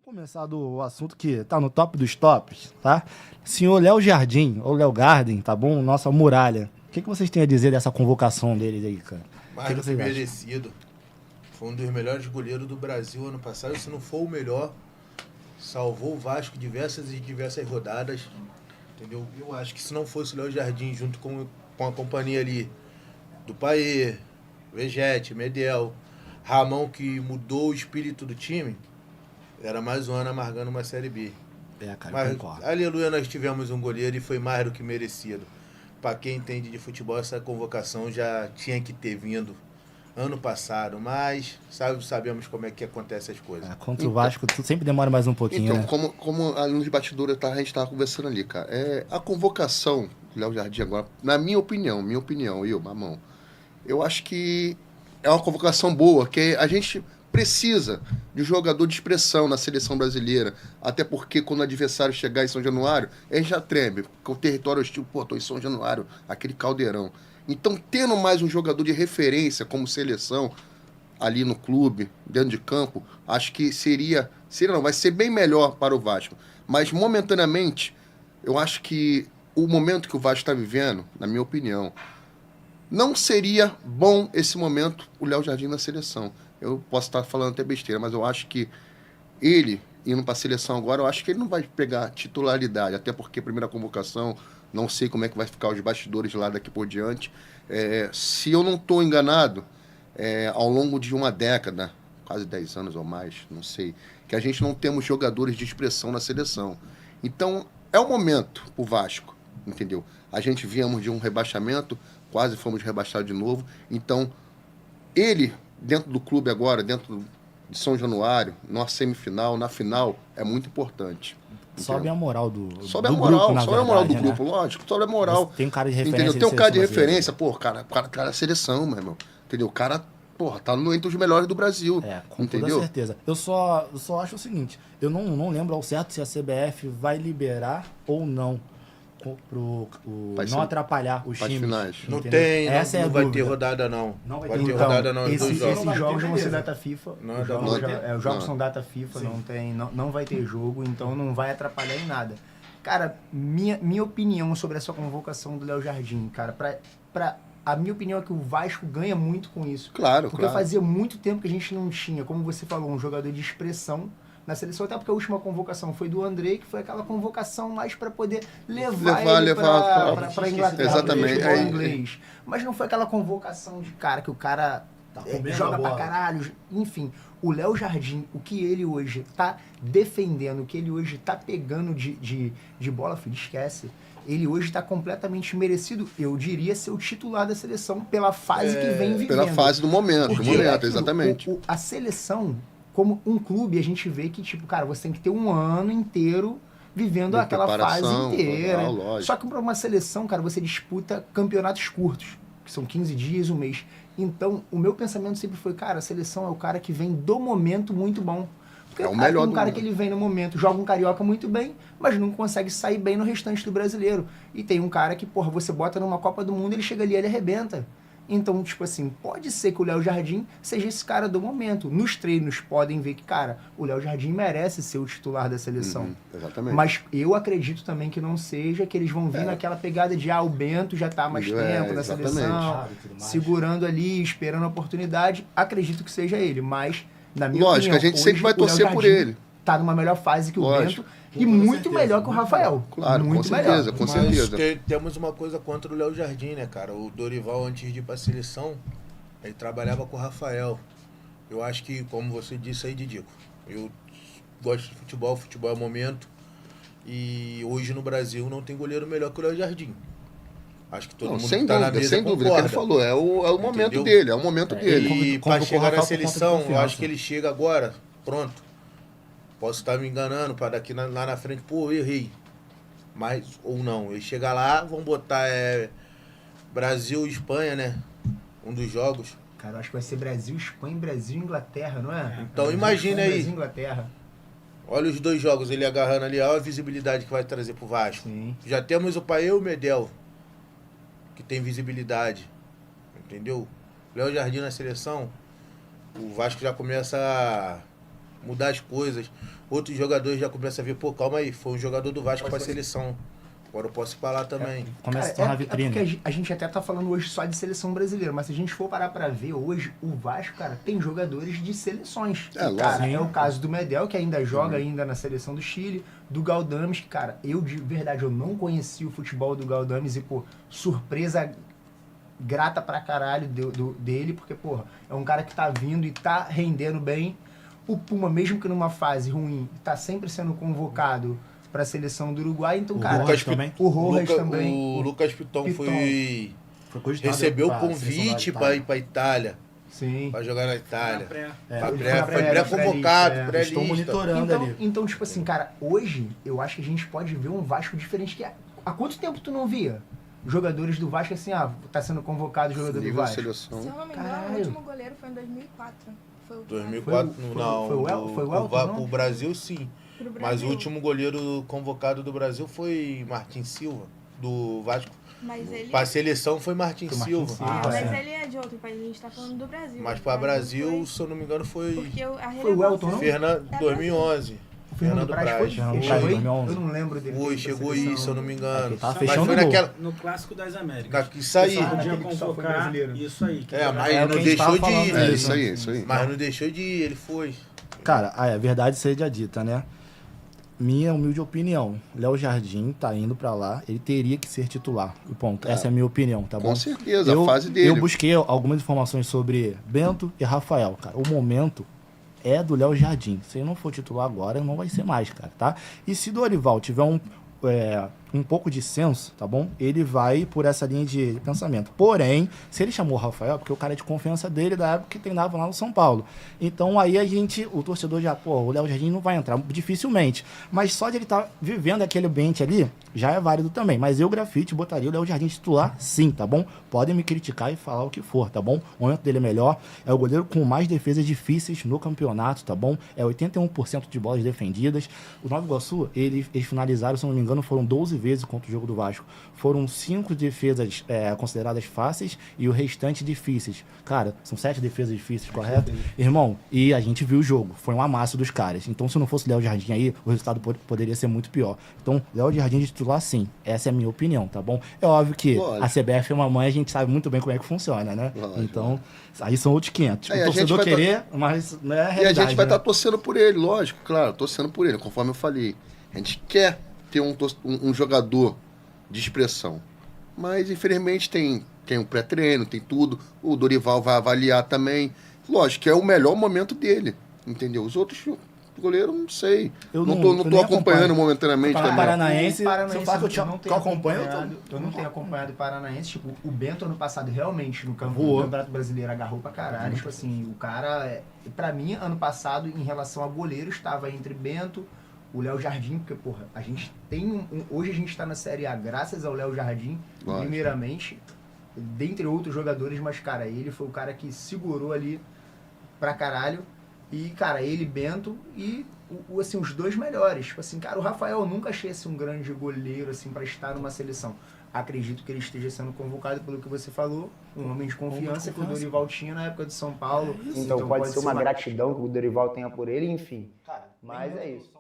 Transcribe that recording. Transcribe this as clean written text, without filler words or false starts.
Começar do assunto que tá no top dos tops, tá? Senhor Léo Jardim, ou Léo Garden, tá bom? Nossa muralha. O que vocês têm a dizer dessa convocação deles aí, cara? Mais do que merecido. Foi um dos melhores goleiros do Brasil ano passado, se não for o melhor. Salvou o Vasco diversas rodadas, entendeu? Eu acho que se não fosse o Léo Jardim junto com a companhia ali do Paê, Vegete, Medel, Ramon, que mudou o espírito do time, era mais um ano amargando uma Série B. Cara, mas, aleluia, nós tivemos um goleiro e foi mais do que merecido. Para quem entende de futebol, essa convocação já tinha que ter vindo ano passado, mas sabemos como é que acontece as coisas. Contra o Vasco, tudo sempre demora mais um pouquinho, então, né? como nos bastidores a gente estava conversando ali, cara, a convocação do Léo Jardim agora, na minha opinião, Mamão, eu acho que é uma convocação boa, que a gente precisa de um jogador de expressão na seleção brasileira, até porque quando o adversário chegar em São Januário, ele já treme, porque o território hostil, tô em São Januário, aquele caldeirão. Então, tendo mais um jogador de referência como seleção ali no clube, dentro de campo, acho que vai ser bem melhor para o Vasco. Mas, momentaneamente, eu acho que o momento que o Vasco está vivendo, na minha opinião, não seria bom esse momento o Léo Jardim na seleção. Eu posso estar falando até besteira, mas eu acho que ele, indo para a seleção agora, eu acho que ele não vai pegar titularidade, até porque a primeira convocação, não sei como é que vai ficar os bastidores lá daqui por diante. Se eu não estou enganado, ao longo de uma década, quase 10 anos ou mais, não sei, que a gente não temos jogadores de expressão na seleção. Então, é o momento para o Vasco, entendeu? A gente viemos de um rebaixamento, quase fomos rebaixados de novo. Então, ele, dentro do clube agora, dentro de São Januário, na semifinal, na final, é muito importante. Sobe a moral do grupo, sobe a moral do grupo, lógico. Sobe a moral. Tem um cara de referência. Entendeu? Tem um cara de referência. Pô, cara é seleção, meu irmão. Entendeu? O cara, tá entre os melhores do Brasil. Com toda certeza. Eu só acho o seguinte, eu não lembro ao certo se a CBF vai liberar ou não não atrapalhar os times. Finais. Não tem, essa não é a vai dúvida. ter rodada não. Não vai ter ter rodada não. Esses jogos vão ser data FIFA. Os jogos são data FIFA, não vai ter jogo, então não vai atrapalhar em nada. Cara, minha opinião sobre essa convocação do Léo Jardim, cara, a minha opinião é que o Vasco ganha muito com isso. Claro, porque fazia muito tempo que a gente não tinha, como você falou, um jogador de expressão na seleção, até porque a última convocação foi do André, que foi aquela convocação mais para poder levar ele para Inglaterra, exatamente, inglês. Mas não foi aquela convocação de cara que o cara joga pra caralho. Enfim, o Léo Jardim, o que ele hoje tá defendendo, o que ele hoje tá pegando de bola, filho, esquece. Ele hoje está completamente merecido, eu diria, ser o titular da seleção pela fase que vem vivendo. Pela fase do momento, exatamente. A seleção, como um clube, a gente vê que, tipo, cara, você tem que ter um ano inteiro vivendo aquela fase inteira. Só que para uma seleção, cara, você disputa campeonatos curtos, que são 15 dias, um mês. Então, o meu pensamento sempre foi, cara, a seleção é o cara que vem do momento muito bom. Porque é o melhor tem um cara que ele vem no momento, joga um carioca muito bem, mas não consegue sair bem no restante do brasileiro. E tem um cara que, porra, você bota numa Copa do Mundo, ele chega ali e ele arrebenta. Então, tipo assim, pode ser que o Léo Jardim seja esse cara do momento. Nos treinos podem ver que, cara, o Léo Jardim merece ser o titular da seleção. Exatamente. Mas eu acredito também que não seja, que eles vão vir naquela pegada de, o Bento já tá há mais tempo na seleção, segurando ali, esperando a oportunidade. Acredito que seja ele, mas, na minha opinião, a gente sempre vai torcer por ele. Tá numa melhor fase que o Bento. E muito melhor que o Rafael. Claro, muito com certeza. Temos uma coisa contra o Léo Jardim, né, cara? O Dorival, antes de ir pra seleção, ele trabalhava com o Rafael. Eu acho que, como você disse aí, Didico, eu gosto de futebol é momento. E hoje no Brasil não tem goleiro melhor que o Léo Jardim. Acho que todo mundo que tá na mesa sem dúvida, que ele falou, é o momento dele, é o momento dele. E pra chegar na seleção, eu acho que ele chega agora, pronto. Posso estar me enganando para daqui lá na frente, pô, eu errei. Mas, ou não. Ele chega lá, vamos botar Brasil e Espanha, né? Um dos jogos. Cara, eu acho que vai ser Brasil, Espanha, Brasil e Inglaterra, não é? Então imagina aí. Brasil e Inglaterra. Olha os dois jogos, ele agarrando ali, olha a visibilidade que vai trazer pro Vasco. Sim. Já temos o Paê e o Medel, que tem visibilidade. Entendeu? Léo Jardim na seleção, o Vasco já começa a mudar as coisas. Outros jogadores já começam a ver, pô, calma aí, foi um jogador do Vasco pra seleção. Agora eu posso ir pra lá também. Começa a tornar a vitrine. Porque a gente até tá falando hoje só de seleção brasileira, mas se a gente for parar pra ver hoje, o Vasco, cara, tem jogadores de seleções. Cara, é o caso do Medel, que ainda joga ainda na seleção do Chile, do Galdames, que, cara, eu de verdade, eu não conheci o futebol do Galdames e, pô, surpresa grata pra caralho dele, porque, porra, é um cara que tá vindo e tá rendendo bem. O Puma, mesmo que numa fase ruim, tá sempre sendo convocado para a seleção do Uruguai, então, cara, o Rojas também. O Lucas Piton foi recebeu o convite para ir para Itália. Sim. Para jogar na Itália. Foi pré-convocado, pré-lista. Estão monitorando ali. Então, tipo assim, cara, hoje eu acho que a gente pode ver um Vasco diferente. Que há quanto tempo tu não via jogadores do Vasco assim, tá sendo convocado jogador do Vasco? Seleção. Se eu não me engano, o último goleiro foi em 2004. Foi o 2004, não. Foi o Elton, o Brasil, sim. Mas o último goleiro convocado do Brasil foi Martin Silva, do Vasco. Mas ele... Pra seleção foi Martin Silva. mas ele é de outro país, a gente tá falando do Brasil. Mas pra Brasil, se eu não me engano, foi... Foi o Elton, não? 2011. O Fernando Praz foi? Eu não lembro dele. Chegou isso, se eu não me engano. Tava Mas fechando foi naquela... No Clássico das Américas. Isso aí. Podia convocar isso aí. Mas não deixou de ir. É isso aí. Mas não deixou de ir, ele foi. Cara, a verdade seja dita, né? Minha humilde opinião, Léo Jardim tá indo pra lá, ele teria que ser titular. E ponto. Essa é a minha opinião, tá bom? Com certeza, a fase dele. Eu busquei algumas informações sobre Bento e Rafael, cara. O momento é do Léo Jardim. Se ele não for titular agora, não vai ser mais, cara, tá? E se Dorival tiver um pouco de senso, tá bom? Ele vai por essa linha de pensamento. Porém, se ele chamou o Rafael, porque o cara é de confiança dele da época que treinava lá no São Paulo. Então aí o torcedor já, o Léo Jardim não vai entrar, dificilmente. Mas só de ele estar vivendo aquele ambiente ali, já é válido também. Mas eu, Grafite, botaria o Léo Jardim titular, sim, tá bom? Podem me criticar e falar o que for, tá bom? O momento dele é melhor. É o goleiro com mais defesas difíceis no campeonato, tá bom? É 81% de bolas defendidas. O Nova Iguaçu, eles finalizaram, se não me engano, foram 12 vezes contra o jogo do Vasco. Foram 5 defesas consideradas fáceis e o restante difíceis. Cara, são 7 defesas difíceis, correto? Irmão, e a gente viu o jogo. Foi um amasso dos caras. Então, se não fosse Léo Jardim aí, o resultado poderia ser muito pior. Então, Léo Jardim de titular, sim. Essa é a minha opinião, tá bom? É óbvio que a CBF é uma mãe, a gente sabe muito bem como é que funciona, né? Então, aí são outros 500. O torcedor querer, mas não é a realidade. E a gente vai estar torcendo por ele, lógico, claro, torcendo por ele, conforme eu falei. A gente quer ter um jogador de expressão. Mas, infelizmente, tem um pré-treino, tem tudo. O Dorival vai avaliar também. Lógico que é o melhor momento dele, entendeu? Os outros goleiros, não sei. Eu não tô acompanhando momentaneamente também. Paranaense, eu não tenho acompanhado o Paranaense. Tipo, o Bento, ano passado, realmente, no Campeonato Brasileiro, agarrou pra caralho. Tipo assim, o cara... Pra mim, ano passado, em relação a goleiro, estava entre Bento... O Léo Jardim, porque, porra, a gente tem hoje a gente tá na Série A graças ao Léo Jardim, primeiramente, dentre outros jogadores, mas, cara, ele foi o cara que segurou ali pra caralho. E, cara, ele, Bento e, assim, os dois melhores. Tipo assim, cara, o Rafael eu nunca achei assim, um grande goleiro, assim, pra estar numa seleção. Acredito que ele esteja sendo convocado pelo que você falou, um homem de confiança que o Dorival tinha na época de São Paulo. Então pode ser uma gratidão que o Dorival tenha por ele, enfim. Cara, mas é isso.